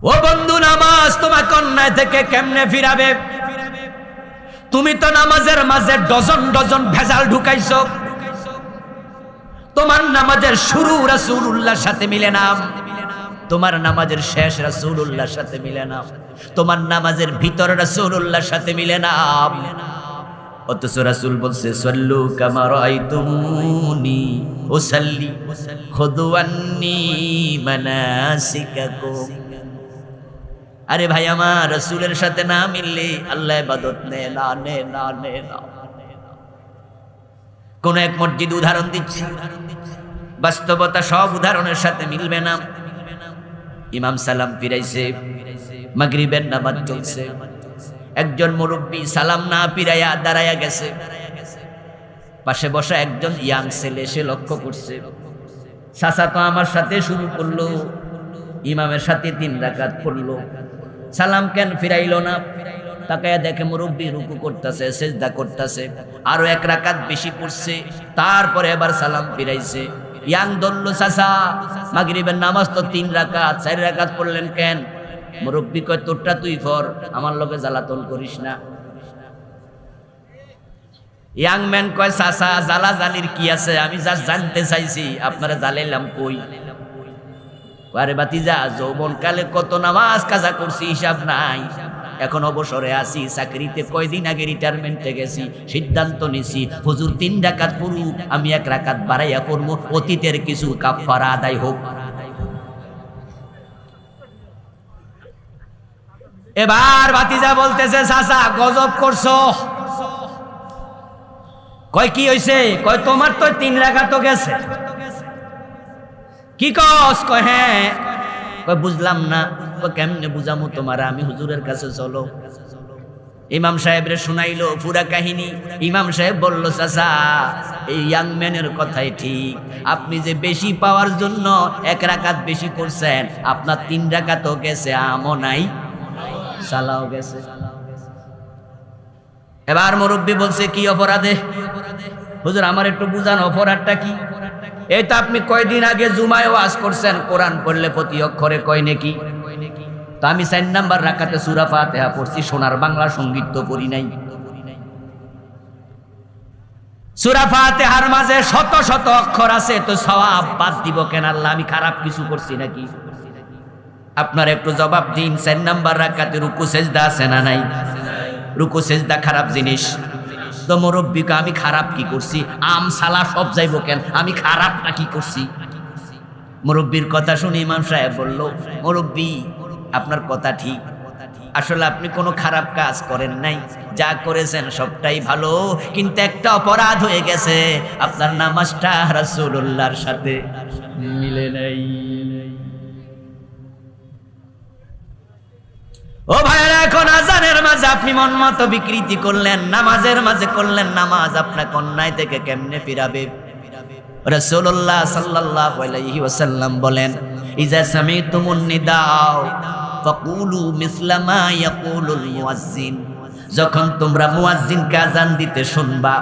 ও বন্ধু, নামাজ তোমাকে অন্যায় থেকে কেমনে ফিরাবে? তুমি তো নামাজের মাঝে ডজন ডজন ভেজাল ঢুকাইছো। তোমার নামাজের শুরু রাসূলুল্লাহর সাথে মিলে না, তোমার নামাজের শেষ রাসূলুল্লাহর সাথে মিলে না, তোমার নামাজের ভিতর রাসূলুল্লাহর সাথে মিলে না। অথচ রাসূল বলছে সল্লু কামা রাআইতুমুনি উসাল্লি খুযু আন্নী মানাসিকাকুম। আরে ভাই আমার, রাসূলের সাথে না মিললে আল্লাহ ইবাদত নে না। কোন এক মসজিদ উদাহরণ দিচ্ছি, বাস্তবতা সব উদাহরণের সাথে মিলবে না। ইমাম সালাম ফিরাইছে, মাগরিবের নামাজ চলছে, একজন মুরব্বী সালাম না ফিরাইয়া দাঁড়াইয়া গেছে। পাশে বসা একজন ইয়াং ছেলে সে লক্ষ্য করছে, চাচা তো আমার সাথে শুরু করলো, ইমামের সাথে 3 রাকাত পড়লো, সালাম কেন ফিরাইলো না? তাকায়া দেখে মুরব্বী রুকু করতেছে, সিজদা করতেছে, আরো 1 রাকাত বেশি পড়ছে, তারপরে এবার সালাম ফিরাইছে। ইয়াং দল্ল, চাচা মাগরিবের নামাজ তো 3 রাকাত, 4 রাকাত পড়লেন কেন? মুরব্বী কয় তোরটা তুই পড়, আমার লগে জ্বালাতন করিস না। ইয়াং ম্যান কয় চাচা জ্বালা জালির কি আছে, আমি যা জানতে চাইছি আপনারা জ্বালাইলাম কই? আরে বাতিজা, যৌবনকালে কত নামাজ কাজা করছি হিসাব নাই, এখন অবসরে আছি, চাকরিতে কয়দিন আগে রিটায়ারমেন্টে গেছি, সিদ্ধান্ত নিছি হুজুর 3 রাকাত পড়ুক, আমি 1 রাকাত বাড়াইয়া পড়বো, অতীতের কিছু কাফারা আদায় হোক। এবার ভাতিজা বলতেছে চাচা গজব করছো। কয় কি হইছে? কয় তোমার তো 3 রাকাত গেছে। কি কস? কয় হ্যাঁ। কয় বুঝলাম না। কয় কেমনে বুঝামু তোমার, আমি হুজুরের কাছে চলো। ইমাম সাহেবরে শুনাইলো পুরা কাহিনী। ইমাম সাহেব বলল চাচা এই ইয়াং ম্যানের কথাই ঠিক, আপনি যে বেশি পাওয়ার জন্য 1 রাকাত বেশি করছেন, আপনার 3 রাকাতও গেছে, আমও নাই, সালাও গেছে। এবার মুরব্বী বলছে কি অপরাধে? হুজুর আমার একটু বুঝান অপরাধটা কি? এই তো আপনি কয়দিন আগে জুমায় ওয়াজ করছেন, কোরআন পড়লে প্রতি অক্ষরে কয় নেকি, তো আমি 4 নাম্বার রাকাতে সূরা ফাতিহা পড়ছি, সোনার বাংলা সঙ্গীত তো পড়ি নাই। সূরা ফাতিহার মাঝে শত শত অক্ষর আছে, তো সওয়াব বাদ দিব কেন আল্লাহ? আমি খারাপ কিছু করছি নাকি? আপনার একটু জবাব দিন। 4 নাম্বার রাকাতে রুকু সেজদা আছে না নাই? রুকু সেজদা খারাপ জিনিস, তো মুরব্বীকে আমি খারাপ কি করছি? আম সালা সব যাইব কেন, আমি খারাপটা কি করছি? মুরব্বীর কথা শুনে ইমাম সাহেব বলল মুরব্বী আপনার কথা ঠিক, আসলে আপনি কোনো খারাপ কাজ করেন নাই, যা করেছেন সবটাই ভালো, কিন্তু একটা অপরাধ হয়ে গেছে, আপনার নামাজটা রাসূলুল্লাহর সাথে মিলে নাই। ও ভাইরা, এখন আজানের মাঝে আপনি মন মতো বিকৃতি করলেন, নামাজের মাঝে করলেন, নামাজ আপনাকে অন্যায় থেকে কেমনে ফিরাবে? রাসূলুল্লাহ সাল্লাল্লাহু আলাইহি ওয়াসাল্লাম বলেন ইজা সামিতুমুন নিদাও ফাকুলু মিসলা মা ইয়াকুলুল মুয়াজ্জিন। যখন তোমরা মুয়াজ্জিনকে আযান দিতে শুনবা,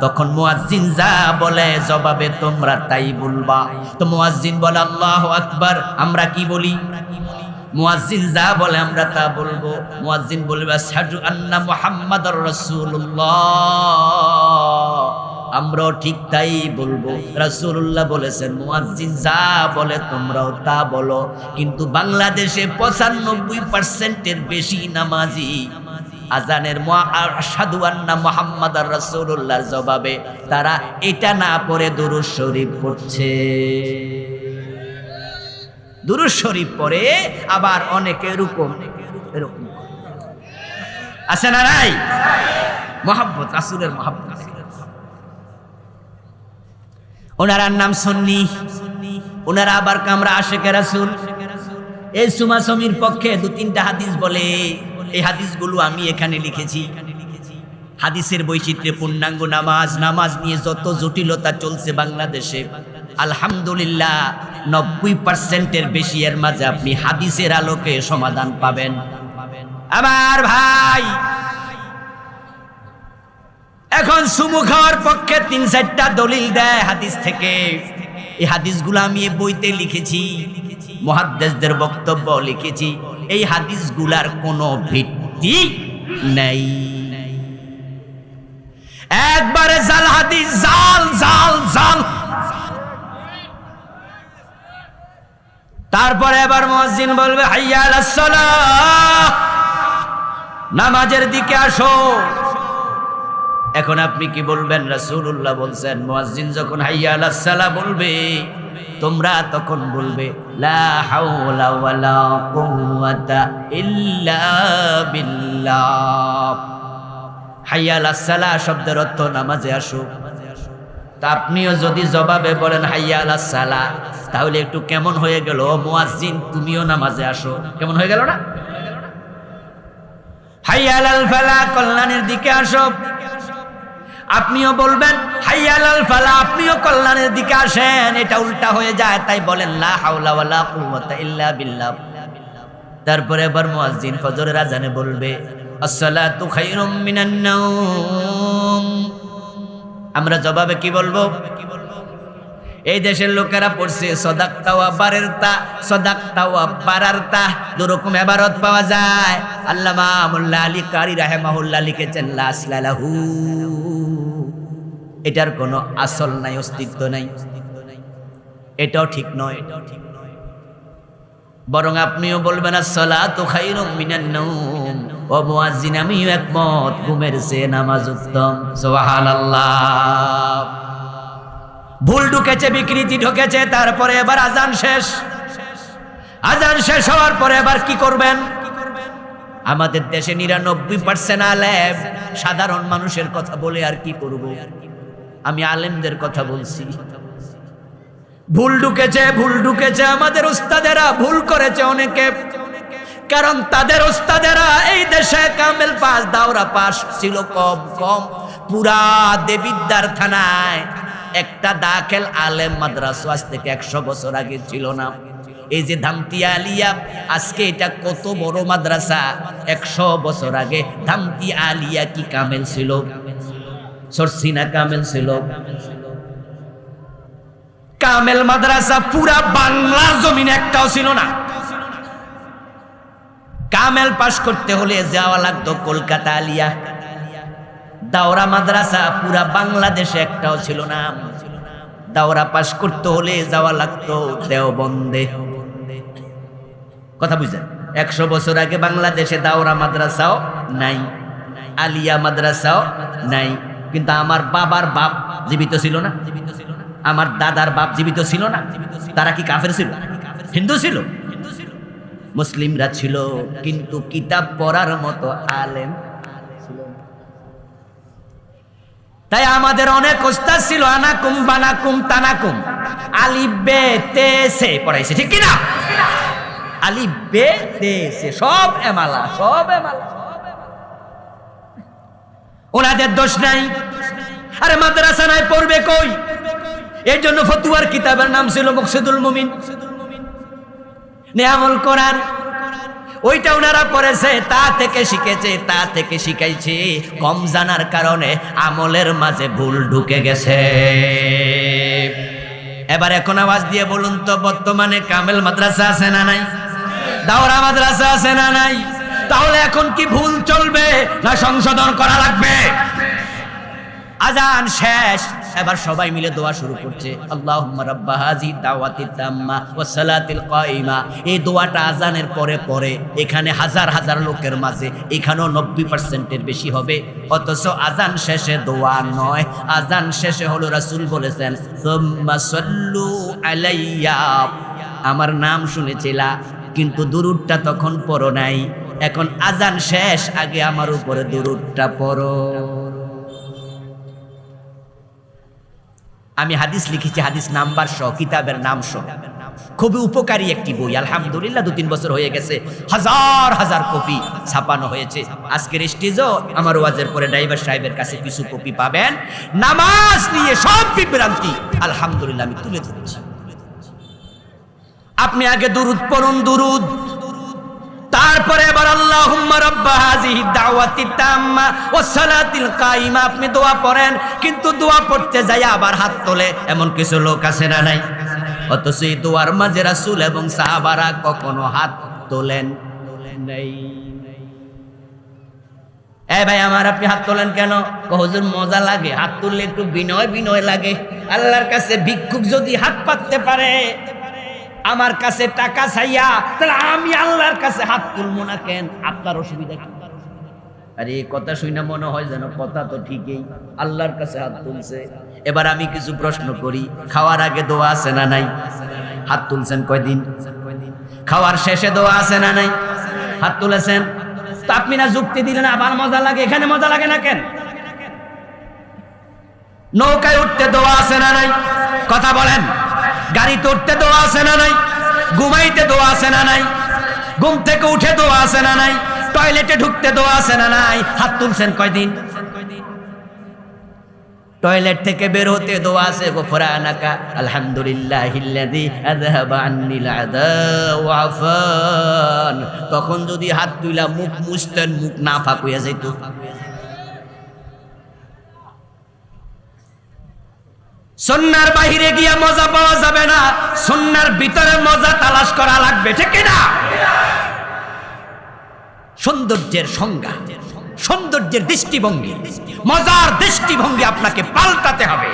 তখন মুয়াজ্জিন যা বলে জবাবে তোমরা তাই বলবা। তো মুয়াজ্জিন বলে আল্লাহু আকবার, আমরা কি বলি? মুয়াজ্জিন যা বলে আমরা তা বলবো। মুয়াজ্জিন বলবে আশহাদু আন্না মুহাম্মাদুর রাসূলুল্লাহ, আমরাও ঠিক তাই বলবো। রাসূলুল্লাহ বলেছেন মুয়াজ্জিন যা বলে তোমরাও তা বলো। কিন্তু বাংলাদেশে 95% বেশি নামাজি আজানের আশহাদু আন্না মুহাম্মাদুর রাসূলুল্লাহর জবাবে তারা এটা না পড়ে দুরূদ শরীফ পড়ছে। দুরূদ শরীফ পড়ে আবার অনেকে এরকম আছে না নাই? মহব্বত, রাসূলের মহব্বত। ওনার নাম সুন্নি, ওনারা আবার কামরা আশেকে রাসূল। এই সুমাসমির পক্ষে 2-3টা হাদিস বলে, এই হাদিসগুলো আমি এখানে লিখেছি। হাদিসের বৈচিত্র্যে পূর্ণাঙ্গ নামাজ, নামাজ নিয়ে যত জটিলতা চলছে বাংলাদেশে, আলহামদুলিল্লাহ 90%-এর বেশি এর মাঝে আপনি হাদিসের আলোকে সমাধান পাবেন। আমার ভাই, এখন সুমু খাওয়ার পক্ষে 3-4টা দলিল দেয় হাদিস থেকে। এই হাদিসগুলো আমি এই বইতে লিখেছি, মুহাদ্দিসদের বক্তব্য লিখেছি। এই হাদিসগুলার কোনো ভিত্তি নেই। একবারে জাল হাদিস, জাল জাল জাল। তারপরে এবার মুয়াজ্জিন বলবে হাইয়া আলাস সালাহ, নামাজের দিকে আসো। এখন আপনি কি বলবেন? রাসূলুল্লাহ বলছেন মুয়াজ্জিন যখন হাইয়া আলাস সালাহ বলবে, তোমরা তখন বলবে লা হাওলা ওয়ালা কুওয়াতা ইল্লা বিল্লাহ। হাইয়া আলাস সালাহ শব্দের অর্থ নামাজে আসো। তা আপনিও যদি জবাবে বলেন হাইয়া আলাস সালাহ, তাহলে একটু কেমন হয়ে গেল? মুয়াজ্জিন তুমিও নামাজে আসো, কেমন হয়ে গেল না? হাইয়া আলাল ফালাহ, কল্যাণের দিকে আসো। আপনিও বলবেন হাইয়া আলাল ফালাহ, আপনিও কল্যাণের দিকে আসেন। এটা উল্টা হয়ে যায়, তাই বলেন লা হাওলা ওয়ালা কুওয়াতা ইল্লা বিল্লাহ। তারপরে আবার মুয়াজ্জিন ফজরের আজানে বলবে আসসালাতু খায়রুম মিনান নাওম। আমরা জবাবে কি বলবো? এই দেশের লোকেরা পড়ছে সাদাক্তা ওয়া বারারতা, সাদাক্তা ওয়া বারারতা, দুরকম ইবারত পাওয়া যায়। আল্লামা মোল্লা আলী কারি রাহিমাহুল্লাহ লিখেছেন লা আসলা লাহু, এটার কোনো আসল নাই, অস্তিত্ব নাই। এটাও ঠিক নয়। বরং আপনিও বলবেন আসসালাতু খায়রুম মিনান নাওম। ও মুয়াজ্জিন, আমিও একমত, ঘুমের চেয়ে নামাজ উত্তম। সুবহানাল্লাহ। ভুল ঢুকেছে, বিকৃতি ঢুকেছে, তারপরে এবার আজান শেষ। আজান শেষ হওয়ার পরে এবার কি করবেন? আমাদের দেশে 99% আলেম সাধারণ মানুষের কথা বলে আর কি করব? আমি আলেমদের কথা বলছি। ভুল ঢুকেছে, ভুল ঢুকেছে। আমাদের উস্তাদেরা ভুল করেছে অনেকে, কারণ তাদের উস্তাদেরা এই দেশে কামেল পাস, দাওরা পাস ছিল কম কম। পুরা দেবিদ্দার থানায় একটা দাখিল আলেম মাদ্রাসা আজ থেকে 100 বছর আগে ছিল না। এই যে ধামতি আলিয়া, আজকে এটা কত বড় মাদ্রাসা। 100 বছর আগে ধামতি আলিয়া কি কামেল ছিল? সরসিনা কামেল ছিল? কামেল মাদ্রাসা পুরা বাংলার জমিনে একটাও ছিল না। কামেল পাস করতে হলে যাওয়া লাগতো কলকাতা আলিয়া। দাওরা মাদ্রাসা পুরা বাংলাদেশে একটাও ছিল না। দাওরা পাস করতে হলে যাওয়া লাগতো দেওবন্দে। কথা বুঝছেন? 100 বছর আগে বাংলাদেশে দাওরা মাদ্রাসাও নাই, আলিয়া মাদ্রাসাও নাই। কিন্তু আমার বাবার বাপ জীবিত ছিল না, আমার দাদার বাপ জীবিত ছিল না। তারা কি কাফের ছিল? হিন্দু ছিল? মুসলিমরা ছিল, কিন্তু কিতাব পড়ার মতো আলেম ছিল। তাই আমাদের অনেক ওস্তাদ ছিল, আনাকুম বানাকুম তানাকুম, আলিফ বে তে সে পড়াইছে, ঠিক কি না? আলিফ বে তে সে সব এমালা, সব এমালা। ওনাদের দোষ নাই। আরে মাদ্রাসা নাই, পড়বে কই? এই জন্য ফতুয়ার কিতাবের নাম ছিল মুকসিদুল মুমিন, নিয়ামুল কোরআন। ওইটা ওনারা পড়েছে, তা থেকে শিখেছে, তা থেকে শিখাইছে। কম জানার কারণে আমলের মাঝে ভুল ঢুকে গেছে। এবার এখন আওয়াজ দিয়ে বলুন তো, বর্তমানে কামেল মাদ্রাসা আছে না নাই? দাওরা মাদ্রাসা আছে না নাই? তাহলে এখন কি ভুল চলবে না সংশোধন করা লাগবে? আজান শেষ, এবার সবাই মিলে দোয়া শুরু করছে, আল্লাহুম্মা রাব্বা হাযি দাওয়াতিত তাম্মা ওয়াস সালাতিল কায়িমা। এই দোয়াটা আজানের পরে পরে এখানে হাজার হাজার লোকের মাঝে, এখানেও 90% এর বেশি হবে। অথচ আজান শেষে দোয়া নয়, আজান শেষে হলো রাসূল বলেছেন সুম্মা সাল্লু আলাইয়া। আমার নাম শুনেছিলা, কিন্তু দুরূদটা তখন পড়ো নাই। এখন আজান শেষ, আগে আমার উপরে দুরূদটা পড়ো। আমি হাদিস লিখেছি, হাদিস নাম্বার সহ, কিতাবের নাম সহ। খুবই উপকারী একটি বই, আলহামদুলিল্লাহ 2-3 বছর হয়ে গেছে, হাজার হাজার কপি ছাপানো হয়েছে। আজকের স্টেজও আমার ওয়াজের পরে ড্রাইভার সাহেবের কাছে কিছু কপি পাবেন। নামাজ নিয়ে সব বিভ্রান্তি আলহামদুলিল্লাহ আমি তুলে ধরেছি। আপনি আগে দুরূদ পড়ুন, দুরূদ। তারপরে এবার আল্লাহুম্মা রাব্বা হাযিহি দাওয়াতিত তাম্মা ওয়াস সালাতিল কায়িমা আপনি দোয়া পড়েন। কিন্তু দোয়া পড়তে যায় আবার হাত তোলে, এমন কিছু লোক আছে না নাই? অথচ এই দোয়ার মাঝে রাসূল এবং সাহাবারা কখনো হাত তোলেন নেই। এ ভাই আমার, আপনি হাত তোলেন কেন? হুজুর মজা লাগে, হাত তুললে একটু বিনয় বিনয় লাগে। আল্লাহর কাছে ভিক্ষুক যদি হাত পাততে পারে, আমার কাছে টাকা চাইয়া, তাহলে আমি আল্লাহর কাছে হাত তুলবো না কেন? আপনার অসুবিধা কি? আরে এই কথা শুনে মনে হয় যেন কথা তো ঠিকই, আল্লাহর কাছে হাত তুলছে। এবার আমি কিছু প্রশ্ন করি, খাওয়ার আগে দোয়া আছে না নাই? হাত তুলছেন কয়দিন? খাওয়ার শেষে দোয়া আছে না নাই? হাত তুলেছেন। তো আপনি না যুক্তি দিলেন আবার মজা লাগে, এখানে মজা লাগে না কেন? নৌকায় উঠতে দোয়া আছে না নাই? কথা বলেন। গাড়িতে উঠতে দোয়া আছে না নাই? ঘুমাইতে দোয়া আছে না নাই? ঘুম থেকে উঠে দোয়া আছে না নাই? টয়লেটে ঢুকতে দোয়া আছে না নাই? হাত তুলছেন কয়দিন? টয়লেট থেকে বের হতে দোয়া আছে, গফরানাকা আলহামদুলিল্লাহিল্লাযী আযহাবা আন্নিল আযা ওয়া আফান। তখন যদি হাত তুইলা মুখ মুছতেন, মুখ না ফাঁক হইয়া যাইত। সুন্নাহর বাহিরে গিয়া মজা পাওয়া যাবে না, সুন্নাহর ভিতরে মজা তালাশ করা লাগবে, ঠিক কি না? সৌন্দর্যের সংজ্ঞা, সৌন্দর্যের দৃষ্টিভঙ্গি, মজার দৃষ্টিভঙ্গি আপনাকে পাল্টাতে হবে।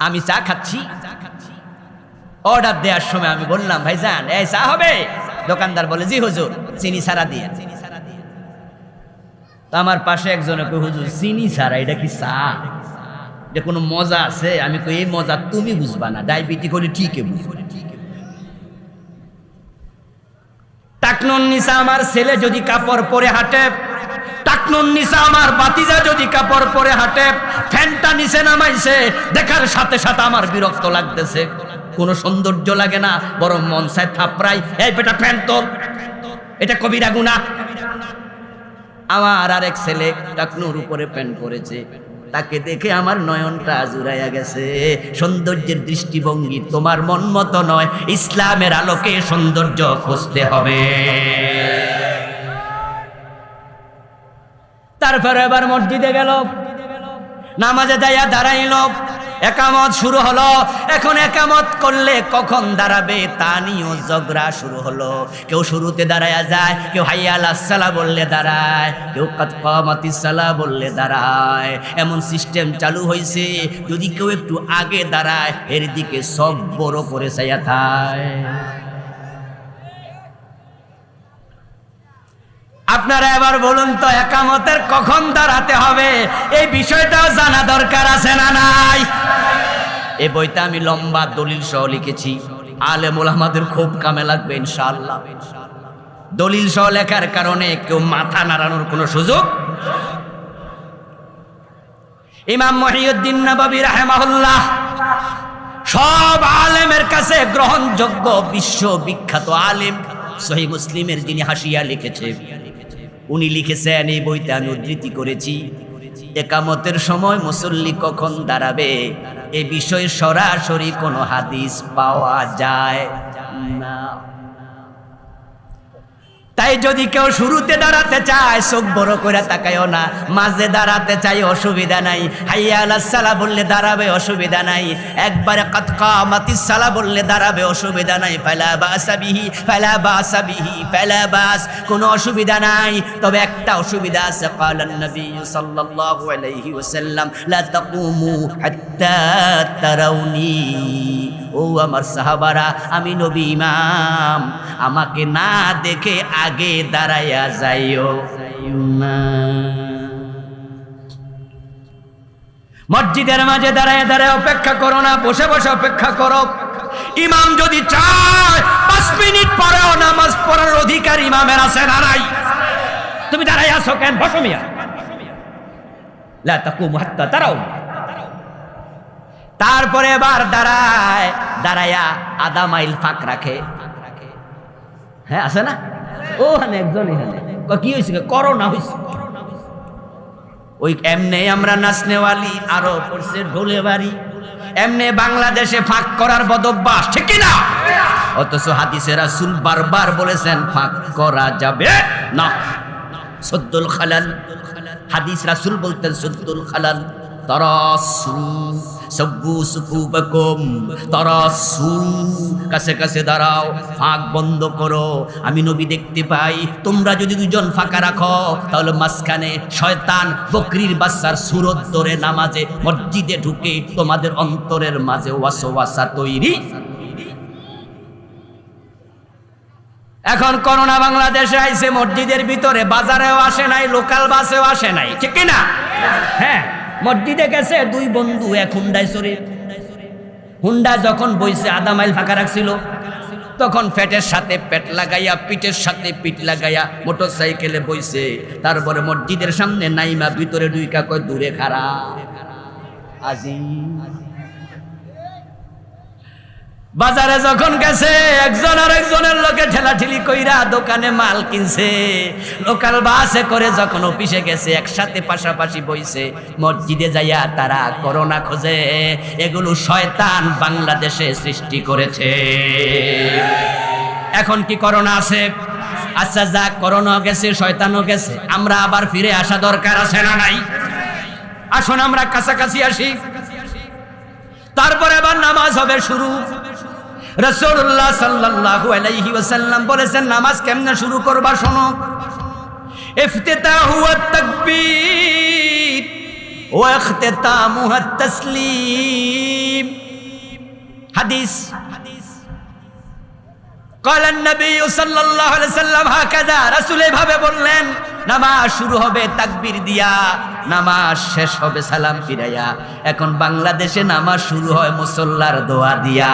আমি চা খাচ্ছি, অর্ডার দেওয়ার সময় আমি বললাম ভাইজান এই চা হবে? দোকানদার বলে জি হুজুর, চিনি ছাড়া দিয়ে। তো আমার পাশে একজনে কই হুজুর চিনি ছাড়া এটা কি চা? যে কোনো মজা আছে? আমি কই এই মজা তুমি বুঝবা না, ডায়াবেটিক হলে ঠিকই বুঝবে। টাকনুন নিসা আমার ছেলে যদি কাপড় পরে হাঁটে, টাকনুন নিসা আমার বাতিজা যদি কাপড় পরে হাঁটে, ফ্যানটা নিচে নামাইছে, দেখার সাথে সাথে আমার বিরক্ত লাগতেছে। কোনো সৌন্দর্য লাগে না, বরং মন চায় থাপড়াই, এই বেটা ফ্যান তোল, এটা কবিরা গুনাহ। আমার আরেক ছেলে টাকনুর উপরে প্যান্ট পরেছে, তাকে দেখে আমার নয়নটা জুড়াইয়া গেছে। সৌন্দর্যের দৃষ্টিভঙ্গি তোমার মন মতো নয়, ইসলামের আলোকে সৌন্দর্য খুঁজতে হবে। তারপরে এবার মসজিদে গেল, নামাজে যাইয়া দাঁড়াইল, একামত শুরু হলো। এখন একামত করলে কখন দাঁড়াবে তা নিয়েও ঝগড়া শুরু হলো। কেউ শুরুতে দাঁড়ায়া যায়, কেউ হাইয়া আলাস সালাহ বললে দাঁড়ায়, কেউ কাদ কামাতিস সালাহ বললে দাঁড়ায়। এমন সিস্টেম চালু হয়েছে, যদি কেউ একটু আগে দাঁড়ায় এর দিকে সব বড় করে চাইয়া থাকে। আপনারা এবার বলুন তো, একামতের কখন দাঁড়াতে হবে এই বিষয়টাও জানা দরকার আছে না নাই? এই বইটা আমি লম্বা দলিল সহ লিখেছি, আলেম ওলামাদের খুব কামে লাগবে ইনশাআল্লাহ। দলিল সহ লেখার কারণে কেউ মাথা নাড়ানোর কোনো সুযোগ। ইমাম মুহিউদ্দিন নববী রাহিমাহুল্লাহ সব আলেমের কাছে গ্রহণযোগ্য বিশ্ববিখ্যাত আলেম, সহিহ মুসলিমের যিনি হাসিয়া লিখেছে, উনি লিখেছেন, এই বইতে আমি উদ্ধৃতি করেছি, একামতের সময় মুসল্লি কখন দাঁড়াবে এ বিষয়ে সরাসরি কোনো হাদিস পাওয়া যায় না। তাই যদি কেউ শুরুতে দাঁড়াতে চায় চোখ বড় করে তাকায়ও না, মাঝে দাঁড়াতে চাই অসুবিধা নাই, হাইয়া আলাস সালাহ বললে দাঁড়াবে অসুবিধা নাই, একবারে কাদ কামাতিস সালাহ বললে দাঁড়াবে অসুবিধা নাই। ফালা বাসা বিহি, ফালা বাসা বিহি, ফালা বাস, কোনো অসুবিধা নাই। তবে একটা অসুবিধা আছে, ক্বালান নবী সাল্লাল্লাহু আলাইহি ওয়াসাল্লাম লা তাকুমু হাত্তা তারাউনি। ও আমার সাহাবারা, আমি নবী ইমাম, আমাকে না দেখে আগে দাঁড়াইয়া যাইও না। মসজিদের মাঝে দাঁড়ায় দাঁড়ায় অপেক্ষা করো না, বসে বসে অপেক্ষা করো। ইমাম যদি চায় 5 মিনিট পরেও নামাজ পড়ার অধিকার ইমামের আছে না নাই? তুমি দাঁড়ায় আছো কেন? বসো মিয়া। লা তাকুমু হাত্তা তারাউনি। তারপরে এবার দাঁড়ায়, দাঁড়ায়া আধা মাইল ফাঁক রাখে। হ্যাঁ আছে না? ও হানে একজন এখানে কি হয়েছে? করোনা হয়েছে। ওই এমনে আমরা নাচনেওয়ালি, আরো পড়ছে ঢোলে বাড়ি, এমনে বাংলাদেশে ফাঁক করার বদভ্যাস, ঠিক কিনা? অথচ হাদিসে রাসূল বারবার বলেছেন ফাঁক করা যাবে না। সুদ্দুল খালাল, হাদিস রাসূল বলতেন সুদ্দুল খালাল তারাসু, সাব্বু সুফুফাকুম তারাসু, কাছে কাছে দাঁড়াও, ফাঁক বন্ধ করো। আমি নবী দেখতে পাই তোমরা যদি দুজন ফাঁকা রাখো তাহলে মাঝখানে শয়তান বকরির বাচ্চার সুরত ধরে নামাজে মসজিদে ঢুকে তোমাদের অন্তরের মাঝে ওয়াসওয়াসা তৈরি। এখন করোনা বাংলাদেশে আইছে, মসজিদের ভিতরে, বাজারেও আসে নাই, লোকাল বাসেও আসে নাই, ঠিক না? হ্যাঁ, মসজিদে গেছে দুই বন্ধু এক হুন্ডায় চড়ে। হুন্ডা যখন বইছে আধা মাইল ফাঁকা রাখছিল, তখন পেটের সাথে পেট লাগাইয়া পিঠের সাথে পিঠ লাগাইয়া মোটর সাইকেলে বইছে। তারপরে মসজিদের সামনে নাইমা ভিতরে ঢুইকা কয় দূরে খাড়া আজি। বাজারে যখন গেছে একজন আর একজনের লোকে ঠেলাঠেলি কইরা দোকানে মাল কিনছে। লোকাল বাসে করে যখন অফিসে গেছে একসাথে পাশাপাশি বইছে। মসজিদে যাইয়া তারা করোনা খোঁজে। এগুলো শয়তান বাংলাদেশে সৃষ্টি করেছে। এখন কি করোনা আছে? আচ্ছা যাক, করোনা গেছে, শয়তানও গেছে, আমরা আবার ফিরে আসা দরকার আছে না নাই? আসুন আমরা কাছাকাছি আসি। তারপরে আবার নামাজ হবে শুরু। রাসূলুল্লাহ সাল্লাল্লাহু আলাইহি ওয়াসাল্লাম বলেছেন নামাজ কেমনে শুরু করবা শোনো। ইফতিতাহু আত-তাকবীর ওয়া ইখতিতামুহু আত-তাসলিম। হাদিস قال النبي صلى الله عليه وسلم هكذا, রাসূল এইভাবে বললেন নামাজ শুরু হবে তাকবীর দিয়া, নামাজ শেষ হবে সালাম ফিরাইয়া। এখন বাংলাদেশে নামাজ শুরু হয় মুসল্লার দোয়া দিয়া।